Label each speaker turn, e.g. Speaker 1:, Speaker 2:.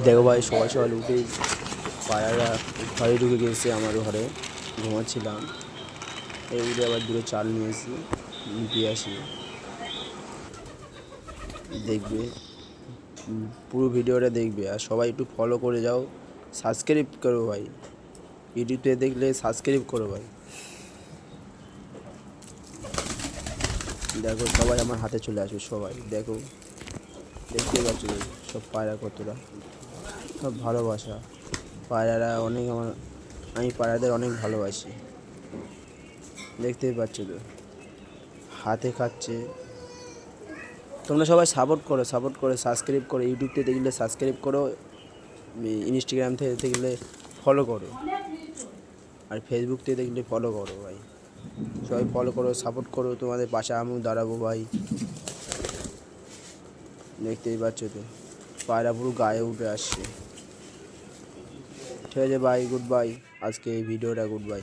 Speaker 1: দেখো ভাই, সকাল সকাল উঠে পায়রারা ঘরে ঢুকে গেছে। আমার ঘরে ঘুমাচ্ছিলাম, এই উঠে আবার দুটো চাল নিয়ে এসেছি, দিয়ে আসি। দেখবে, পুরো ভিডিওটা দেখবে, আর সবাই একটু ফলো করে যাও, সাবস্ক্রাইব করো ভাই। ইউটিউবে দেখলে সাবস্ক্রাইব করো ভাই। দেখো, সবাই আমার হাতে চলে আসবে, সবাই দেখো, দেখতে পাচ্ছ সব পায়রা কতটা সব ভালোবাসা। পায়রারা অনেক আমি পায়রাদের অনেক ভালোবাসি, দেখতেই পাচ্ছ তো, হাতে খাচ্ছে। তোমরা সবাই সাপোর্ট করো, সাবস্ক্রাইব করো। ইউটিউবতে দেখলে সাবস্ক্রাইব করো, ইনস্টাগ্রাম থেকে দেখলে ফলো করো, আর ফেসবুক থেকে দেখলে ফলো করো ভাই। সবাই ফলো করো, সাপোর্ট করো, তোমাদের পাশে আমিও দাঁড়াবো ভাই। দেখতেই পাচ্ছ তো, পায়রা পুরো গায়ে উঠে আসছে। ঠিক আছে ভাই, গুড বাই। আজকে এই ভিডিওটা গুড বাই।